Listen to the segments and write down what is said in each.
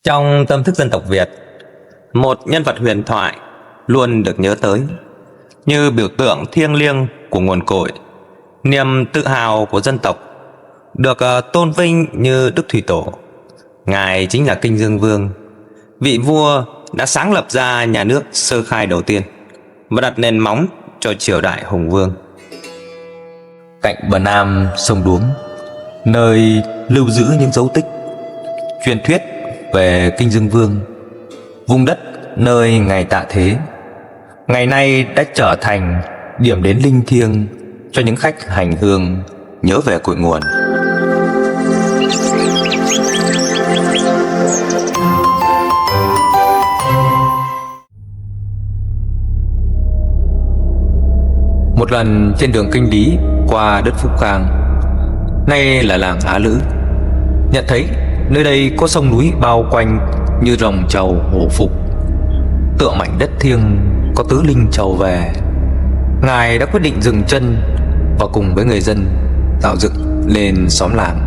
Trong tâm thức dân tộc Việt, một nhân vật huyền thoại luôn được nhớ tới như biểu tượng thiêng liêng của nguồn cội, niềm tự hào của dân tộc, được tôn vinh như Đức Thủy Tổ. Ngài chính là Kinh Dương Vương, vị vua đã sáng lập ra nhà nước sơ khai đầu tiên và đặt nền móng cho triều đại Hùng Vương. Cạnh bờ nam sông Đuống, nơi lưu giữ những dấu tích, truyền thuyết về Kinh Dương Vương, vùng đất nơi Ngài tạ thế, ngày nay đã trở thành điểm đến linh thiêng cho những khách hành hương nhớ về cội nguồn. Một lần trên đường Kinh Lý qua đất Phúc Khang, nay là làng Á Lữ, nhận thấy nơi đây có sông núi bao quanh như rồng trầu hổ phục, tựa mảnh đất thiêng có tứ linh trầu về. Ngài đã quyết định dừng chân và cùng với người dân tạo dựng lên xóm làng.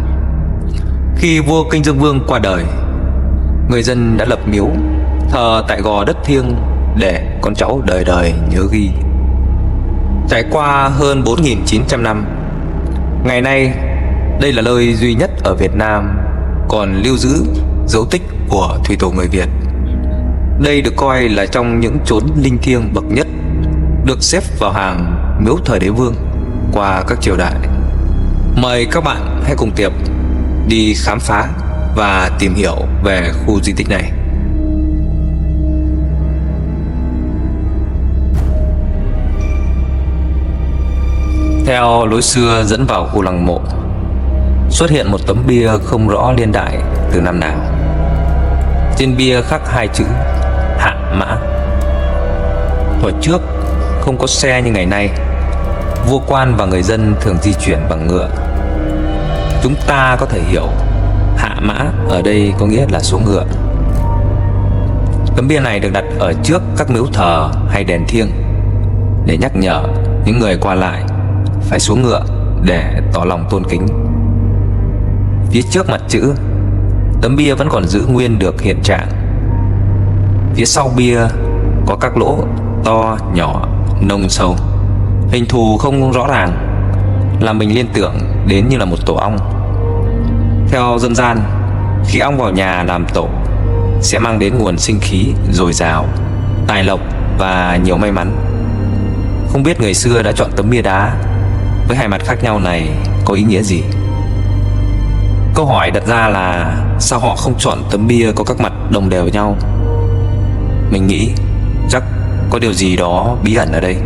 Khi vua Kinh Dương Vương qua đời, người dân đã lập miếu thờ tại gò đất thiêng để con cháu đời đời nhớ ghi. Trải qua hơn 4.900 năm, ngày nay đây là nơi duy nhất ở Việt Nam còn lưu giữ dấu tích của thủy tổ người Việt. Đây được coi là trong những chốn linh thiêng bậc nhất, được xếp vào hàng miếu thời đế vương qua các triều đại. Mời các bạn hãy cùng Tiệp đi khám phá và tìm hiểu về khu di tích này. Theo lối xưa dẫn vào khu lăng mộ, xuất hiện một tấm bia không rõ niên đại từ năm nào. Trên bia khắc hai chữ Hạ Mã. Hồi trước không có xe như ngày nay, vua quan và người dân thường di chuyển bằng ngựa. Chúng ta có thể hiểu Hạ Mã ở đây có nghĩa là xuống ngựa. Tấm bia này được đặt ở trước các miếu thờ hay đền thiêng để nhắc nhở những người qua lại phải xuống ngựa để tỏ lòng tôn kính. Phía trước mặt chữ, tấm bia vẫn còn giữ nguyên được hiện trạng. Phía sau bia có các lỗ to, nhỏ, nông, sâu, hình thù không rõ ràng, làm mình liên tưởng đến như là một tổ ong. Theo dân gian, khi ong vào nhà làm tổ sẽ mang đến nguồn sinh khí dồi dào, tài lộc và nhiều may mắn. Không biết người xưa đã chọn tấm bia đá với hai mặt khác nhau này có ý nghĩa gì? Câu hỏi đặt ra là sao họ không chọn tấm bia có các mặt đồng đều với nhau? Mình nghĩ chắc có điều gì đó bí ẩn ở đây.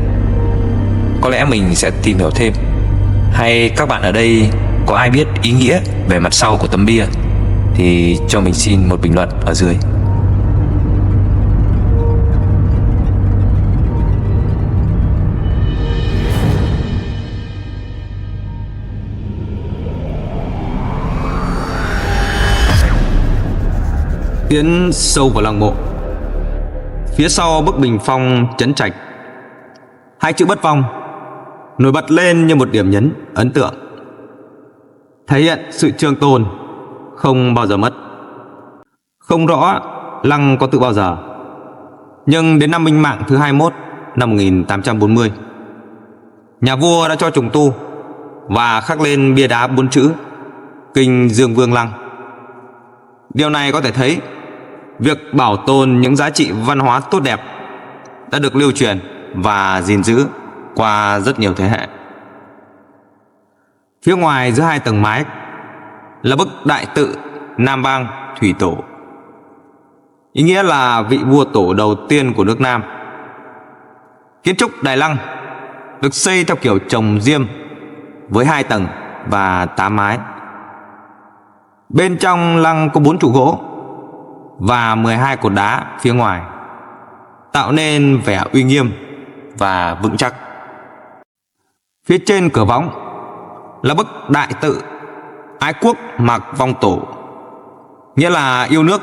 Có lẽ mình sẽ tìm hiểu thêm. Hay các bạn ở đây có ai biết ý nghĩa về mặt sau của tấm bia thì cho mình xin một bình luận ở dưới. Tiến sâu vào lăng mộ, phía sau bức bình phong trấn trạch, hai chữ Bất Vong nổi bật lên như một điểm nhấn ấn tượng, thể hiện sự trường tồn không bao giờ mất. Không rõ lăng có tự bao giờ, nhưng đến năm Minh Mạng thứ 21 năm 1840, nhà vua đã cho trùng tu và khắc lên bia đá 4 chữ Kinh Dương Vương Lăng. Điều này có thể thấy việc bảo tồn những giá trị văn hóa tốt đẹp đã được lưu truyền và gìn giữ qua rất nhiều thế hệ. Phía ngoài giữa hai tầng mái là bức đại tự Nam Bang Thủy Tổ, ý nghĩa là vị vua tổ đầu tiên của nước Nam. Kiến trúc Đại Lăng được xây theo kiểu trồng diêm với 2 tầng và 8 mái. Bên trong lăng có 4 trụ gỗ và 12 cột đá phía ngoài, tạo nên vẻ uy nghiêm và vững chắc. Phía trên cửa võng là bức đại tự Ái Quốc Mạc Vong Tổ, nghĩa là yêu nước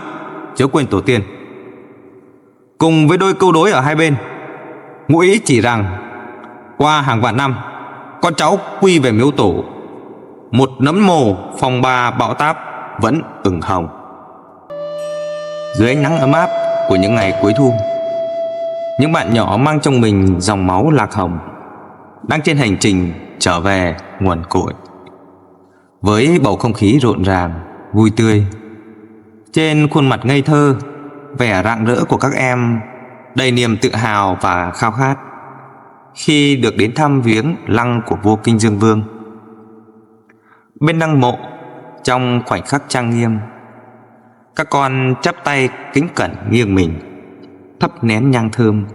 chớ quên tổ tiên. Cùng với đôi câu đối ở hai bên, ngụ ý chỉ rằng qua hàng vạn năm, con cháu quy về miếu tổ, một nấm mồ phong ba bão táp vẫn ửng hồng. dưới ánh nắng ấm áp của những ngày cuối thu. Những bạn nhỏ mang trong mình dòng máu lạc hồng đang trên hành trình trở về nguồn cội. Với bầu không khí rộn ràng, vui tươi, trên khuôn mặt ngây thơ, vẻ rạng rỡ của các em đầy niềm tự hào và khao khát khi được đến thăm viếng lăng của vua Kinh Dương Vương. Bên lăng mộ, trong khoảnh khắc trang nghiêm, các con chắp tay kính cẩn nghiêng mình, thắp nén nhang thơm,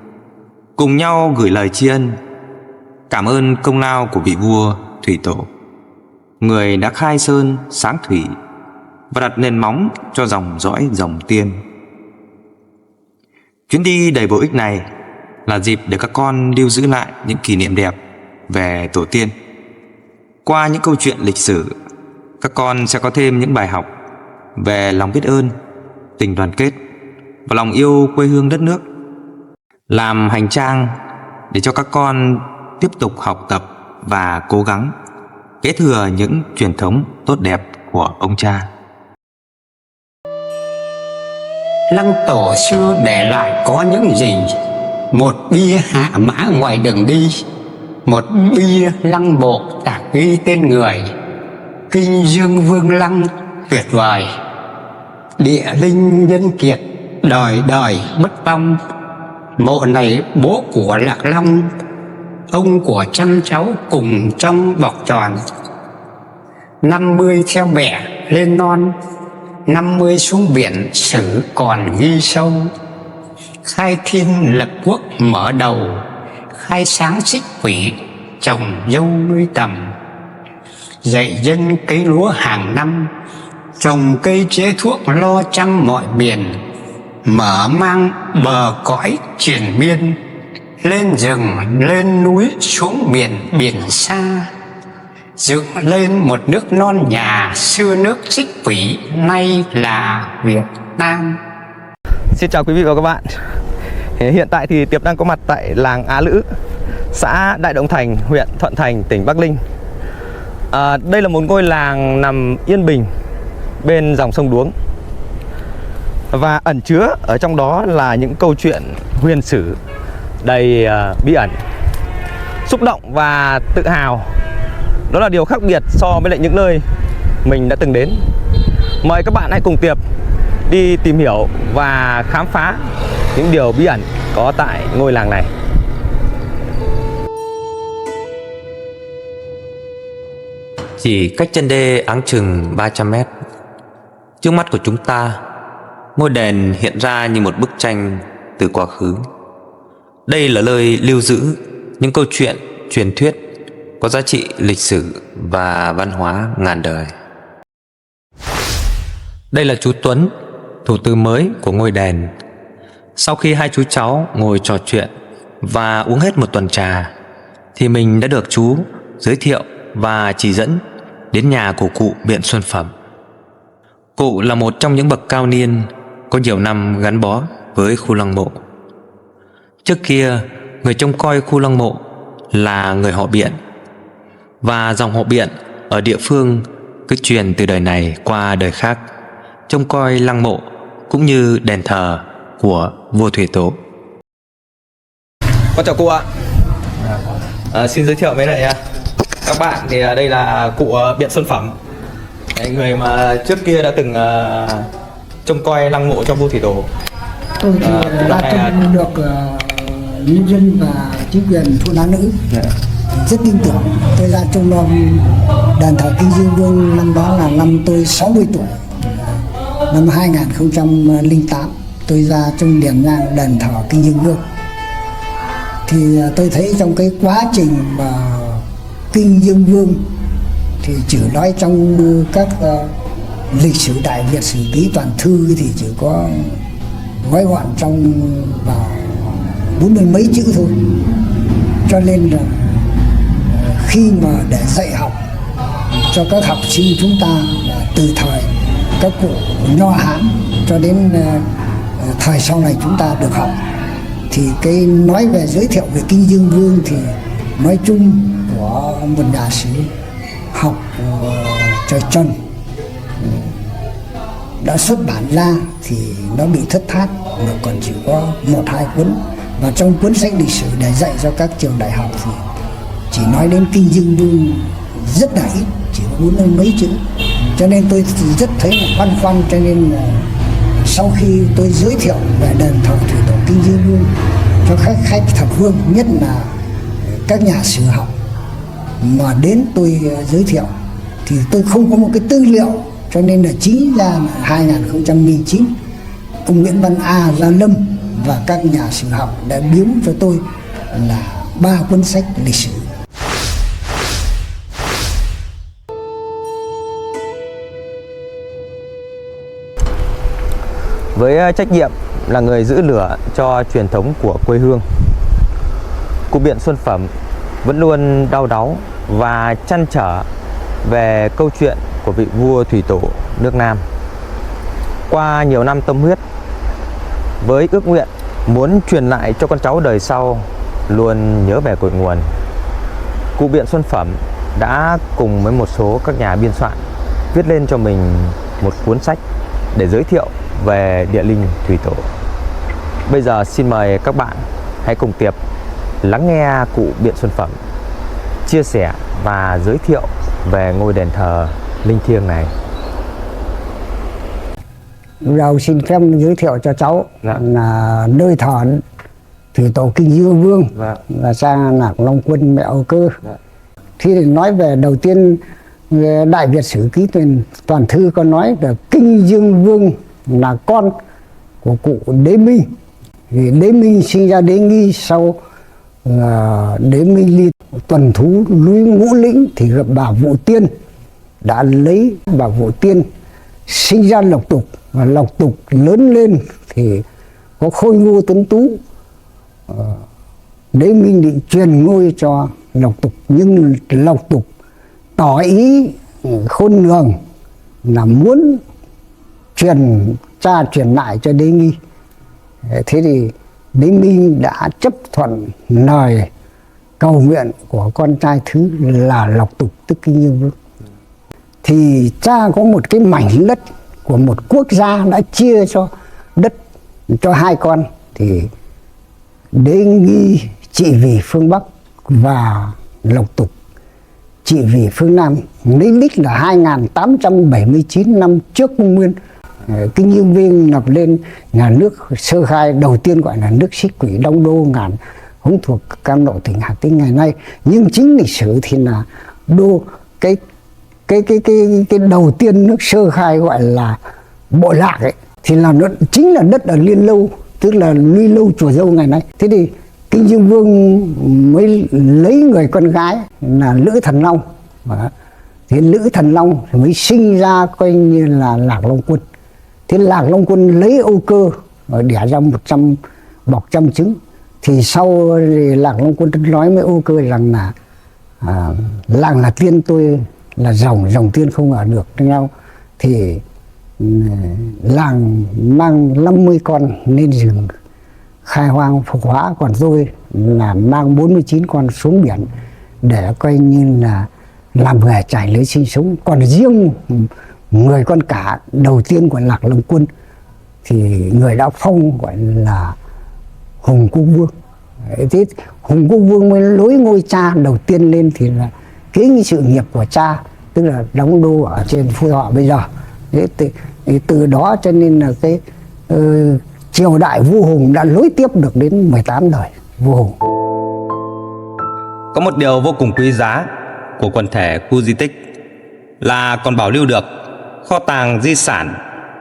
cùng nhau gửi lời tri ân, cảm ơn công lao của vị vua thủy tổ, người đã khai sơn sáng thủy và đặt nền móng cho dòng dõi dòng tiên. Chuyến đi đầy bổ ích này là dịp để các con lưu giữ lại những kỷ niệm đẹp về tổ tiên. Qua những câu chuyện lịch sử, các con sẽ có thêm những bài học về lòng biết ơn, tình đoàn kết và lòng yêu quê hương đất nước, làm hành trang để cho các con tiếp tục học tập và cố gắng kế thừa những truyền thống tốt đẹp của ông cha. Lăng tổ xưa để lại có những gì? Một bia hạ mã ngoài đường đi, một bia lăng mộ tạc ghi tên người. Kinh Dương Vương lăng tuyệt vời, địa linh nhân kiệt, đời đời bất vong. Mộ này bố của Lạc Long, ông của trăm cháu cùng trong bọc tròn. 50 theo bẻ lên non, 50 xuống biển sử còn ghi sâu. Khai thiên lập quốc mở đầu, khai sáng xích quỷ trồng dâu nuôi tầm. Dạy dân cấy lúa hàng năm, trồng cây chế thuốc lo chăm mọi miền. Mở mang bờ cõi triền miên, lên rừng lên núi xuống biển biển xa. Dựng lên một nước non nhà, xưa nước xích quỷ nay là Việt Nam. Xin chào quý vị và các bạn. Hiện tại thì Tiệp đang có mặt tại làng Á Lữ, xã Đại Động Thành, huyện Thuận Thành, tỉnh Bắc Ninh. Đây là một ngôi làng nằm yên bình bên dòng sông Đuống, và ẩn chứa ở trong đó là những câu chuyện huyền sử đầy bí ẩn. Xúc động và tự hào, đó là điều khác biệt so với lại những nơi mình đã từng đến. Mời các bạn hãy cùng Tiệp đi tìm hiểu và khám phá những điều bí ẩn có tại ngôi làng này. Chỉ cách chân đê áng chừng 300 mét, trước mắt của chúng ta, ngôi đền hiện ra như một bức tranh từ quá khứ. Đây là nơi lưu giữ những câu chuyện truyền thuyết có giá trị lịch sử và văn hóa ngàn đời. Đây là chú Tuấn, thủ tư mới của ngôi đền. Sau khi hai chú cháu ngồi trò chuyện và uống hết một tuần trà, thì mình đã được chú giới thiệu và chỉ dẫn đến nhà của cụ Biện Xuân Phẩm. Cụ là một trong những bậc cao niên có nhiều năm gắn bó với khu lăng mộ. Trước kia, người trông coi khu lăng mộ là người họ Biện, và dòng họ Biện ở địa phương cứ truyền từ đời này qua đời khác, trông coi lăng mộ cũng như đền thờ của vua thủy tổ. Con chào cụ ạ. Xin giới thiệu với lại các bạn, thì đây là cụ Biện Xuân Phẩm, người mà trước kia đã từng trông coi lăng mộ cho vua thủy tổ. Tôi thì đã trông được nhân dân và chính quyền thôn Á Lữ rất tin tưởng. Tôi ra trông nom đền thờ Kinh Dương Vương năm đó là năm tôi 60 tuổi. Năm 2008 tôi ra trông điểm nhang đền thờ Kinh Dương Vương. Thì tôi thấy trong cái quá trình mà Kinh Dương Vương thì chỉ nói trong các lịch sử Đại Việt sử ký toàn thư thì chỉ có gói gọn trong vào 40 mấy chữ thôi. Cho nên là khi mà để dạy học cho các học sinh chúng ta từ thời các cụ Nho Hán cho đến thời sau này chúng ta được học, thì cái nói về giới thiệu về Kinh Dương Vương thì nói chung của một nhà sử học trời Trần đã xuất bản ra thì nó bị thất thoát, mà còn chỉ có 1-2 cuốn. Và trong cuốn sách lịch sử để dạy cho các trường đại học thì chỉ nói đến Kinh Dương Vương rất là ít, chỉ có 40 mấy chữ. Cho nên tôi rất thấy là băn khoăn, cho nên là sau khi tôi giới thiệu về đền thờ thủy tổ Kinh Dương Vương cho khách thập phương, nhất là các nhà sử học mà đến tôi giới thiệu, thì tôi không có một cái tư liệu, cho nên là chính ra 2009 ông Nguyễn Văn A, Gia Lâm và các nhà sử học đã biếu cho tôi là 3 cuốn sách lịch sử. Với trách nhiệm là người giữ lửa cho truyền thống của quê hương, Cụ Biện Xuân Phẩm vẫn luôn đau đáu và trăn trở về câu chuyện của vị vua thủy tổ nước Nam. Qua nhiều năm tâm huyết, với ước nguyện muốn truyền lại cho con cháu đời sau luôn nhớ về cội nguồn, Cụ Biện Xuân Phẩm đã cùng với một số các nhà biên soạn viết lên cho mình một cuốn sách để giới thiệu về địa linh thủy tổ. Bây giờ xin mời các bạn hãy cùng Tiệp lắng nghe Cụ Biện Xuân Phẩm chia sẻ và giới thiệu về ngôi đền thờ linh thiêng này. Đầu xin phép giới thiệu cho cháu là nơi thờ thủy tổ Kinh Dương Vương và sang Lạc Long Quân mẹ Âu Cơ. Thì nói về đầu tiên, Đại Việt Sử Ký Toàn Thư có nói là Kinh Dương Vương là con của cụ Đế Minh. Vì Đế Minh sinh ra Đế Nghi, sau Đế Minh ly tuần thú núi Ngũ Lĩnh thì gặp bà Vũ Tiên, đã lấy bà Vũ Tiên sinh ra Lộc Tục, và Lộc Tục lớn lên thì có khôi ngô tuấn tú. Đế Minh định truyền ngôi cho Lộc Tục, nhưng Lộc Tục tỏ ý khôn lường là muốn truyền lại cho Đế Nghi. Thế thì Đế Minh đã chấp thuận lời cầu nguyện của con trai thứ là Lộc Tục, tức Kinh Dương Vương. Thì cha có một cái mảnh đất của một quốc gia đã chia cho đất cho 2 con, thì Đế Nghi trị vì phương Bắc và Lộc Tục trị vì phương Nam. Lấy đích là 2879 năm trước Công Nguyên. Kinh Dương Vương lập lên nhà nước sơ khai đầu tiên gọi là nước Xích Quỷ Đông Đô Ngàn Húng thuộc Cam Lộ tỉnh Hà Tĩnh ngày nay. Nhưng chính lịch sử thì là đô cái đầu tiên nước sơ khai gọi là Bộ Lạc ấy, thì là nó chính là đất ở Liên Lâu, tức là Luy Lâu Chùa Dâu ngày nay. Thế thì Kinh Dương Vương mới lấy người con gái là Lữ Thần Long. Thì Lữ Thần Long thì mới sinh ra coi như là Lạc Long Quân. Thế Lạc Long Quân lấy Âu Cơ đẻ ra 100 bọc trăm trứng. Thì sau Lạc Long Quân nói với Âu Cơ rằng là làng là tiên, tôi là rồng tiên không ở được với nhau. Thì làng mang 50 con lên rừng khai hoang phục hóa, còn tôi là mang 49 con xuống biển để coi như là làm nghề trải lưới sinh sống. Còn riêng người con cả đầu tiên của Lạc Long Quân thì người đã phong gọi là Hùng Quốc Vương. Thế Hùng Quốc Vương mới nối ngôi cha đầu tiên lên thì là kế nghi sự nghiệp của cha, tức là đóng đô ở trên Phú Thọ bây giờ. Thế từ đó cho nên là cái triều đại vua Hùng đã nối tiếp được đến 18 đời vua Hùng. Có một điều vô cùng quý giá của quần thể khu di tích là còn bảo lưu được kho tàng di sản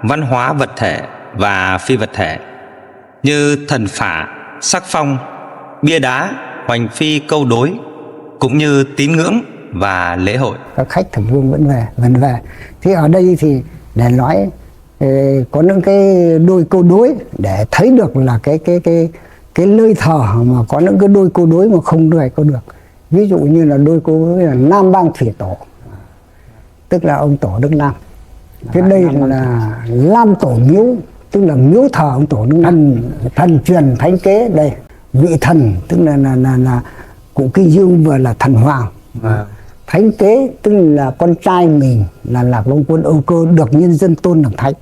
văn hóa vật thể và phi vật thể như thần phả, sắc phong, bia đá, hoành phi câu đối, cũng như tín ngưỡng và lễ hội. Các khách thập phương vẫn về. Thế ở đây thì để nói có những cái đôi câu đối để thấy được là cái nơi thờ mà có những cái đôi câu đối mà không đôi câu được. Ví dụ như là đôi câu đối là Nam Bang Thủy Tổ, tức là ông Tổ nước Nam. Cái đây là Lam Tổ Miếu, tức là miếu thờ ông Tổ nước Nam. Thần truyền thánh kế đây, vị thần tức là cụ Kinh Dương vừa là thần hoàng. Thánh kế tức là con trai mình là Lạc Long Quân Âu Cơ được nhân dân tôn làm thánh.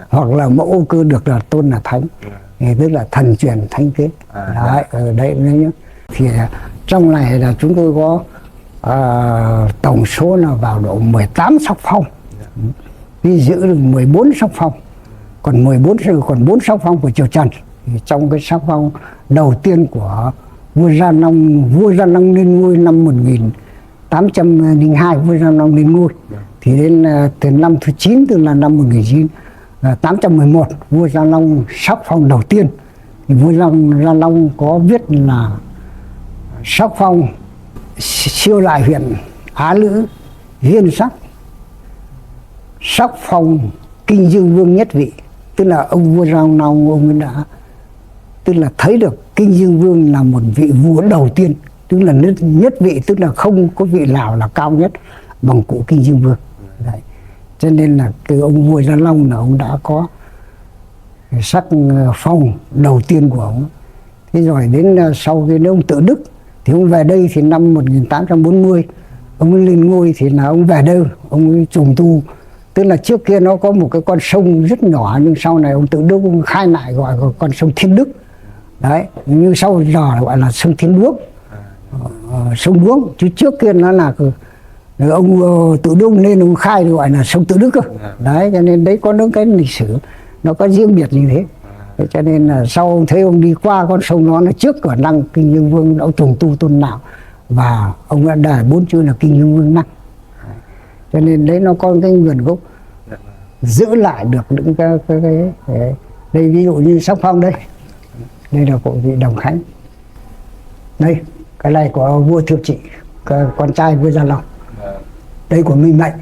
hoặc là mẫu Âu Cơ được là tôn là thánh, thì tức là thần truyền thánh kế. Đấy, ở đây nhé. Thì trong này là chúng tôi có tổng số là vào độ 18 sắc phong, đi giữ được 14 sắc phong, còn 4 sắc phong của triều Trần. Thì trong cái sắc phong đầu tiên của vua Gia Long lên ngôi năm 1802, vua Gia Long lên ngôi. Thì đến từ năm thứ 9, tức là năm 1811, vua Gia Long sắc phong đầu tiên. Thì vua Gia Long có viết là sắc phong siêu lại huyện Á Lữ Viên sắc phong Kinh Dương Vương nhất vị, tức là ông vua Gia Long ông ấy đã tức là thấy được Kinh Dương Vương là một vị vua đầu tiên, tức là nhất vị, tức là không có vị nào là cao nhất bằng cụ Kinh Dương Vương. Đấy. Cho nên là từ ông vua Gia Long là ông đã có sắc phong đầu tiên của ông. Thế rồi đến sau khi ông Tự Đức thì ông về đây thì năm 1840 ông ấy lên ngôi, thì là ông về đây ông ấy trùng tu, tức là trước kia nó có một cái con sông rất nhỏ, nhưng sau này ông Tự Đức ông khai lại gọi là con sông Thiên Đức. Đấy, như sau giờ gọi là sông Thiên Đuốc, sông Đuốc, chứ trước kia nó là ông Tự Đức nên ông khai gọi là sông Tự Đức cơ. Đấy, cho nên đấy có những cái lịch sử nó có riêng biệt như thế. Cho nên là sau ông thấy ông đi qua con sông đó, nó trước cửa lăng Kinh Dương Vương đã trùng tu tôn nào, và ông đã để 4 chữ là Kinh Dương Vương Năng. Cho nên đấy nó có cái nguồn gốc giữ lại được những cái đây, ví dụ như sắc phong đây là của vị Đồng Khánh, đây cái này của vua Thiệu Trị, con trai vua Gia Long. Đây của Minh Mệnh,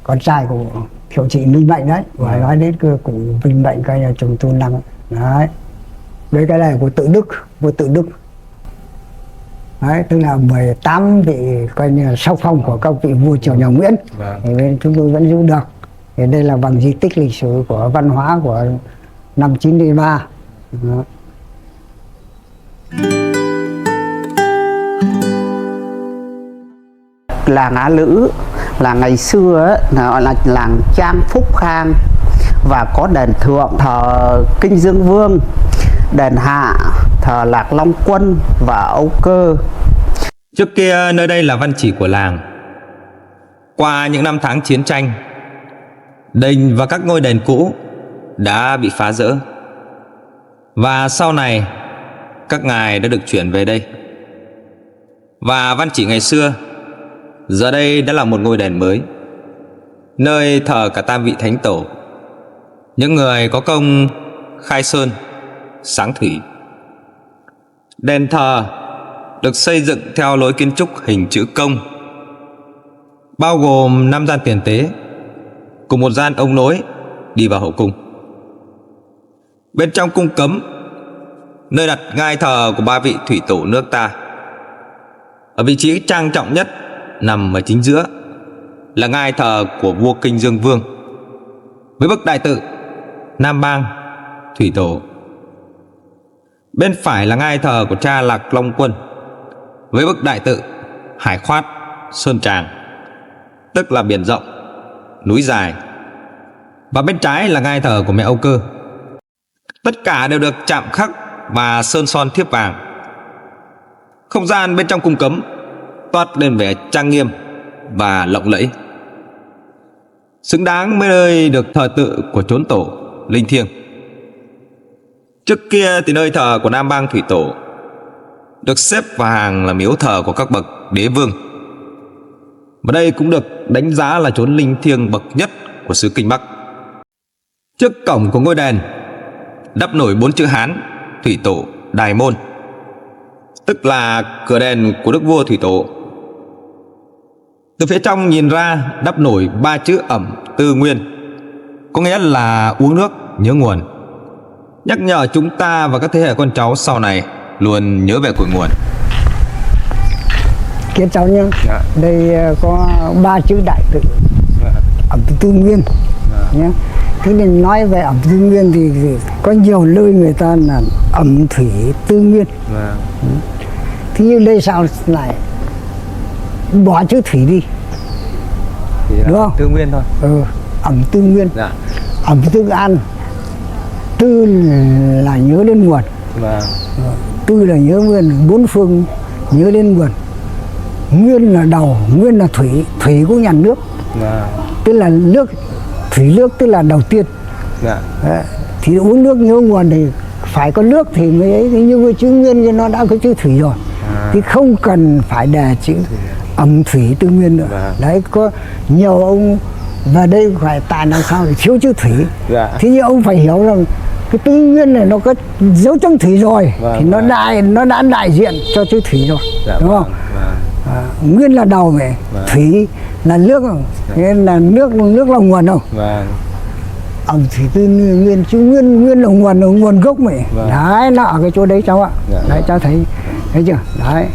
con trai của Thiệu Trị Minh Mệnh đấy, và nói đến của Minh Mệnh coi là trùng tu năng đấy. Đây cái này của Tự Đức, vua Tự Đức. Đấy, tức là 18 vị coi như là sắc phong của các vị vua triều nhà Nguyễn. Thì nên chúng tôi vẫn giữ được. Thì đây là bằng di tích lịch sử của văn hóa của năm 93. Đó. Làng Á Lữ là ngày xưa ấy, là gọi là làng Trang Phúc Khang, và có đền thượng thờ Kinh Dương Vương, đền hạ thờ Lạc Long Quân và Âu Cơ. Trước kia nơi đây là văn chỉ của làng. Qua những năm tháng chiến tranh, đình và các ngôi đền cũ đã bị phá rỡ, và sau này các ngài đã được chuyển về đây. Và văn chỉ ngày xưa giờ đây đã là một ngôi đền mới, nơi thờ cả tam vị thánh tổ, những người có công khai sơn, sáng thủy. Đền thờ được xây dựng theo lối kiến trúc hình chữ công, bao gồm 5 gian tiền tế cùng một gian ống nối đi vào hậu cung. Bên trong cung cấm, nơi đặt ngai thờ của 3 vị thủy tổ nước ta, ở vị trí trang trọng nhất nằm ở chính giữa là ngai thờ của vua Kinh Dương Vương với bậc đại tự Nam Bang Thủy Tổ. Bên phải là ngai thờ của cha Lạc Long Quân với bậc đại tự Hải Khoát Sơn Tràng, tức là biển rộng, núi dài. Và bên trái là ngai thờ của mẹ Âu Cơ. Tất cả đều được chạm khắc và sơn son thiếp vàng. Không gian bên trong cung cấm toát lên vẻ trang nghiêm và lộng lẫy, xứng đáng với nơi được thờ tự của chốn tổ linh thiêng. Trước kia thì nơi thờ của Nam Bang Thủy Tổ được xếp vào hàng là miếu thờ của các bậc đế vương, và đây cũng được đánh giá là chốn linh thiêng bậc nhất của xứ Kinh Bắc. Trước cổng của ngôi đền đắp nổi 4 chữ Hán Thủy Tổ Đài Môn, tức là cửa đền của đức vua Thủy Tổ. Từ phía trong nhìn ra đắp nổi 3 chữ Ẩm Tư Nguyên, có nghĩa là uống nước nhớ nguồn, nhắc nhở chúng ta và các thế hệ con cháu sau này luôn nhớ về cội nguồn. Kiến cháu nhé, đây có 3 chữ đại tự Ẩm Tư Nguyên nhé. Thế nên nói về Ẩm Tư Nguyên thì có nhiều nơi người ta là ẩm thủy tư nguyên. Thế nhưng đây sao lại bỏ chữ thủy đi, đúng không? Tư Nguyên thôi. Ẩm Tư Nguyên. ẩm tương ăn. Tư là nhớ đến nguồn, Vâng. tư là nhớ nguyên, bốn phương nhớ đến nguồn. Nguyên là đầu, nguyên là thủy, thủy cũng nhàn nước, Vâng. tức là nước, thủy nước tức là đầu tiên. Dạ. Đấy. Thì uống nước nhớ nguồn thì phải có nước thì mới ấy, như chữ nguyên thì nó đã có chữ thủy rồi, thì không cần phải đề chữ ẩm thủy tư nguyên nữa. Vâng. Đấy, có nhiều ông và đây phải tại làm sao để thiếu chữ thủy. Dạ. Thế nhưng ông phải hiểu rằng cái tư nguyên này nó có dấu chấm thủy rồi, Vâng, thì nó đã đại diện cho chữ thủy rồi, Dạ, đúng vâng, không? vâng. Nguyên là đầu về, thủy là nước, nên là nước là nguồn không? Vâng. Ẩm thủy tư nguyên, chữ nguyên là nguồn gốc mày. Vâng. Đấy, nó ở cái chỗ đấy cháu ạ. Dạ. Đấy, cháu thấy chưa? Đấy.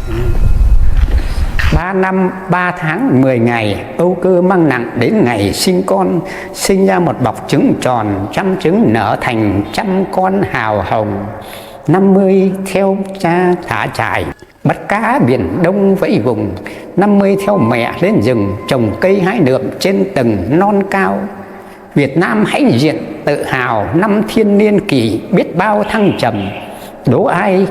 3 năm 3 tháng 10 ngày, âu cơ mang nặng đến ngày sinh con, sinh ra một bọc trứng tròn, trăm trứng nở thành trăm con hào hồng. 50 theo cha thả trại, bắt cá biển Đông vẫy vùng. 50 theo mẹ lên rừng, trồng cây hái được trên từng non cao. Việt Nam hãnh diện tự hào, năm thiên niên kỷ biết bao thăng trầm. Đố ai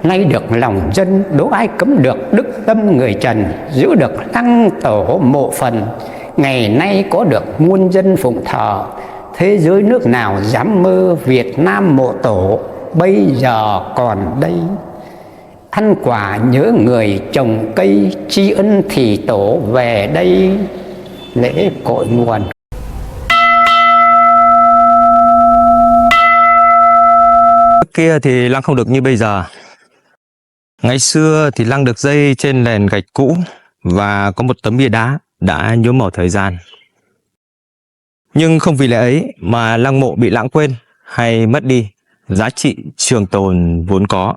nay được lòng dân, đố ai cấm được đức tâm người trần, giữ được lăng tổ mộ phần. Ngày nay có được muôn dân phụng thờ, thế giới nước nào dám mơ Việt Nam mộ tổ bây giờ còn đây. Ăn quả nhớ người trồng cây, tri ân thì tổ về đây lễ cội nguồn. Trước kia thì lăng không được như bây giờ. Ngày xưa thì lăng được xây trên nền gạch cũ và có một tấm bia đá đã nhuốm màu thời gian. Nhưng không vì lẽ ấy mà lăng mộ bị lãng quên hay mất đi giá trị trường tồn vốn có.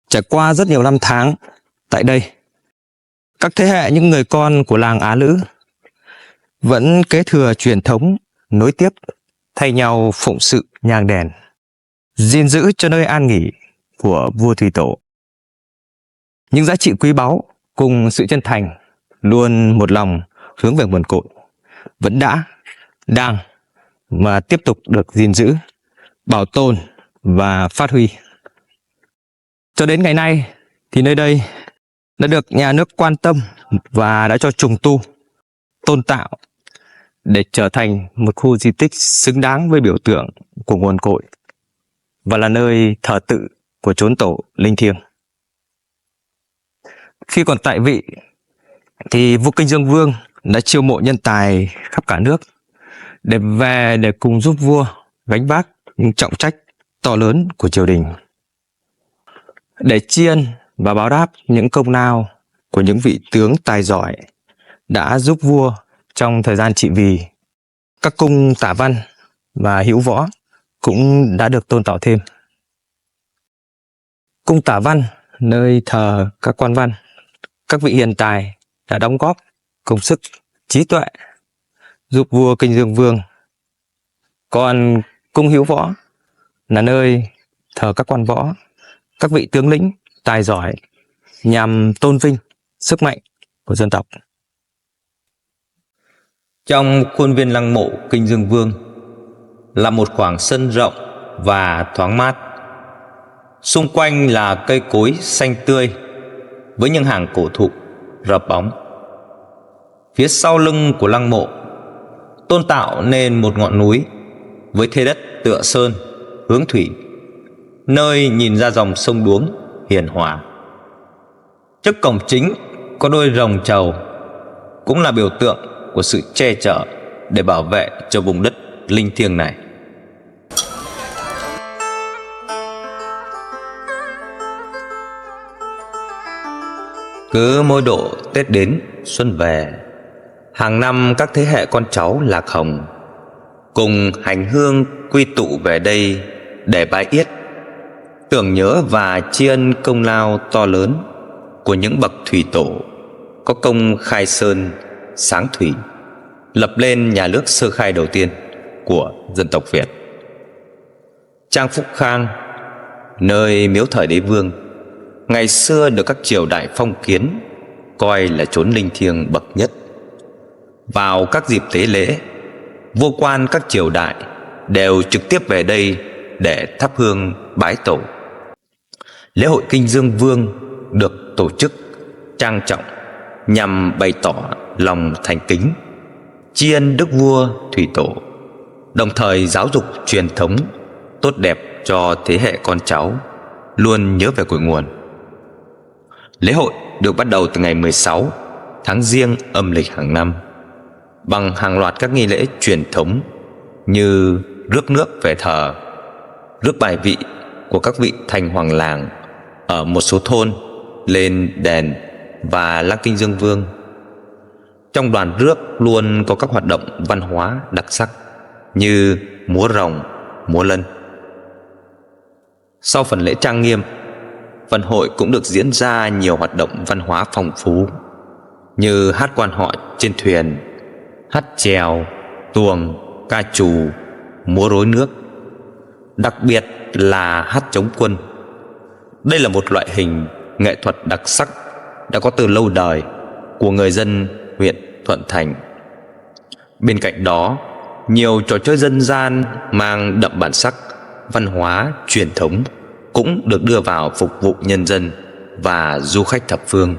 Trải qua rất nhiều năm tháng tại đây, các thế hệ những người con của làng Á Lữ vẫn kế thừa truyền thống, nối tiếp, thay nhau phụng sự nhang đèn, gìn giữ cho nơi an nghỉ của vua Thủy Tổ. Những giá trị quý báu cùng sự chân thành, luôn một lòng hướng về nguồn cội, vẫn đã, đang và tiếp tục được gìn giữ, bảo tồn và phát huy. Cho đến ngày nay thì nơi đây đã được nhà nước quan tâm và đã cho trùng tu, tôn tạo để trở thành một khu di tích xứng đáng với biểu tượng của nguồn cội và là nơi thờ tự của chốn tổ linh thiêng. Khi còn tại vị thì vua Kinh Dương Vương đã chiêu mộ nhân tài khắp cả nước để về để cùng giúp vua gánh vác những trọng trách to lớn của triều đình. Để tri ân và báo đáp những công lao của những vị tướng tài giỏi đã giúp vua trong thời gian trị vì, các cung tả văn và hữu võ cũng đã được tôn tạo thêm. Cung tả văn, nơi thờ các quan văn, các vị hiền tài đã đóng góp công sức, trí tuệ giúp vua Kinh Dương Vương. Còn cung hữu võ là nơi thờ các quan võ, các vị tướng lĩnh tài giỏi nhằm tôn vinh sức mạnh của dân tộc. Trong khuôn viên lăng mộ Kinh Dương Vương là một khoảng sân rộng và thoáng mát. Xung quanh là cây cối xanh tươi với những hàng cổ thụ rợp bóng. Phía sau lưng của lăng mộ tôn tạo nên một ngọn núi với thế đất tựa sơn, hướng thủy, nơi nhìn ra dòng sông Đuống hiền hòa. Trước cổng chính có đôi rồng trầu, cũng là biểu tượng của sự che chở để bảo vệ cho vùng đất linh thiêng này. Cứ mỗi độ Tết đến xuân về, hàng năm các thế hệ con cháu Lạc Hồng cùng hành hương quy tụ về đây để bái yết, tưởng nhớ và tri ân công lao to lớn của những bậc thủy tổ có công khai sơn sáng thủy, lập lên nhà nước sơ khai đầu tiên của dân tộc Việt. Trang Phúc Khang, nơi miếu thời đế vương, ngày xưa được các triều đại phong kiến coi là chốn linh thiêng bậc nhất. Vào các dịp tế lễ, vua quan các triều đại đều trực tiếp về đây để thắp hương bái tổ. Lễ hội Kinh Dương Vương được tổ chức trang trọng nhằm bày tỏ lòng thành kính, tri ân đức vua Thủy Tổ, đồng thời giáo dục truyền thống tốt đẹp cho thế hệ con cháu luôn nhớ về cội nguồn. Lễ hội được bắt đầu từ ngày 16 tháng Giêng âm lịch hàng năm bằng hàng loạt các nghi lễ truyền thống như rước nước về thờ, rước bài vị của các vị thành hoàng làng ở một số thôn lên đền và lăng Kinh Dương Vương. Trong đoàn rước luôn có các hoạt động văn hóa đặc sắc như múa rồng, múa lân. Sau phần lễ trang nghiêm, phần hội cũng được diễn ra nhiều hoạt động văn hóa phong phú như hát quan họ trên thuyền, hát chèo, tuồng, ca trù, múa rối nước, đặc biệt là hát chống quân. Đây là một loại hình nghệ thuật đặc sắc đã có từ lâu đời của người dân huyện Thuận Thành. Bên cạnh đó, nhiều trò chơi dân gian mang đậm bản sắc văn hóa truyền thống cũng được đưa vào phục vụ nhân dân và du khách thập phương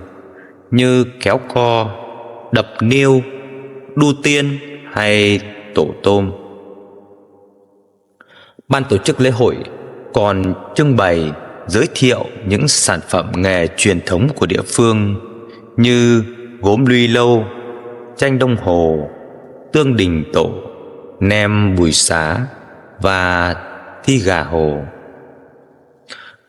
như kéo co, đập niêu, đu tiên hay tổ tôm. Ban tổ chức lễ hội còn trưng bày giới thiệu những sản phẩm nghề truyền thống của địa phương như gốm Luy Lâu, tranh Đông Hồ, tương Đình Tổ, nem Bùi Xá và thi gà Hồ.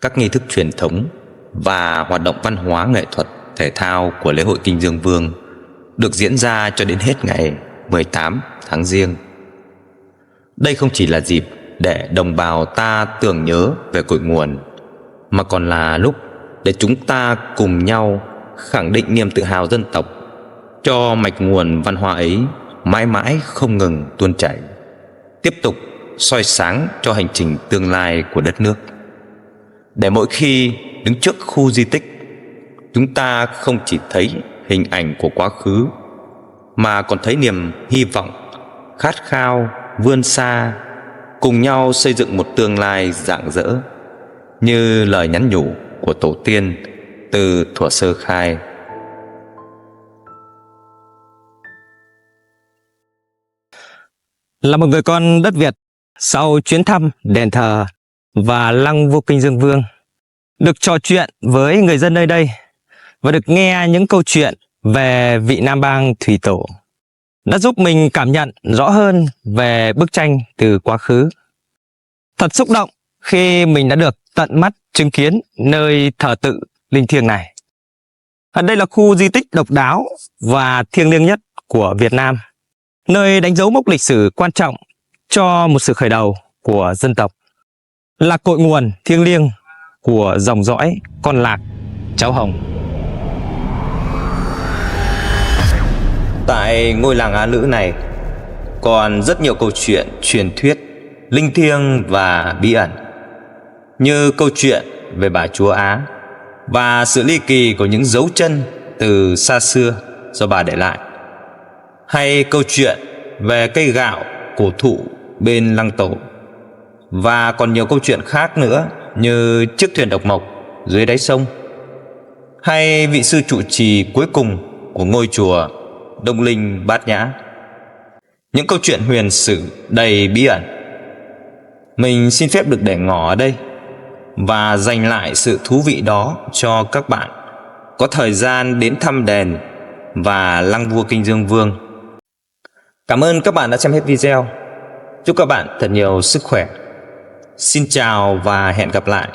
Các nghi thức truyền thống và hoạt động văn hóa nghệ thuật thể thao của lễ hội Kinh Dương Vương được diễn ra cho đến hết ngày 18 tháng Giêng. Đây không chỉ là dịp để đồng bào ta tưởng nhớ về cội nguồn, mà còn là lúc để chúng ta cùng nhau khẳng định niềm tự hào dân tộc, cho mạch nguồn văn hóa ấy mãi mãi không ngừng tuôn chảy, tiếp tục soi sáng cho hành trình tương lai của đất nước. Để mỗi khi đứng trước khu di tích, chúng ta không chỉ thấy hình ảnh của quá khứ, mà còn thấy niềm hy vọng, khát khao vươn xa, cùng nhau xây dựng một tương lai rạng rỡ, như lời nhắn nhủ của tổ tiên từ thuở sơ khai. Là một người con đất Việt, sau chuyến thăm đền thờ và lăng vua Kinh Dương Vương, được trò chuyện với người dân nơi đây và được nghe những câu chuyện về vị Nam Bang Thủy Tổ đã giúp mình cảm nhận rõ hơn về bức tranh từ quá khứ. Thật xúc động khi mình đã được tận mắt chứng kiến nơi thờ tự linh thiêng này. Đây là khu di tích độc đáo và thiêng liêng nhất của Việt Nam, nơi đánh dấu mốc lịch sử quan trọng cho một sự khởi đầu của dân tộc, là cội nguồn thiêng liêng của dòng dõi con Lạc, cháu Hồng. Tại ngôi làng Á Lữ này còn rất nhiều câu chuyện truyền thuyết linh thiêng và bí ẩn, như câu chuyện về bà chúa Á và sự ly kỳ của những dấu chân từ xa xưa do bà để lại, hay câu chuyện về cây gạo cổ thụ bên lăng Tổ, và còn nhiều câu chuyện khác nữa như chiếc thuyền độc mộc dưới đáy sông, hay vị sư trụ trì cuối cùng của ngôi chùa Đông Linh Bát Nhã. Những câu chuyện huyền sử đầy bí ẩn. Mình xin phép được để ngỏ ở đây và dành lại sự thú vị đó cho các bạn có thời gian đến thăm đền và lăng vua Kinh Dương Vương. Cảm ơn các bạn đã xem hết video. Chúc các bạn thật nhiều sức khỏe. Xin chào và hẹn gặp lại.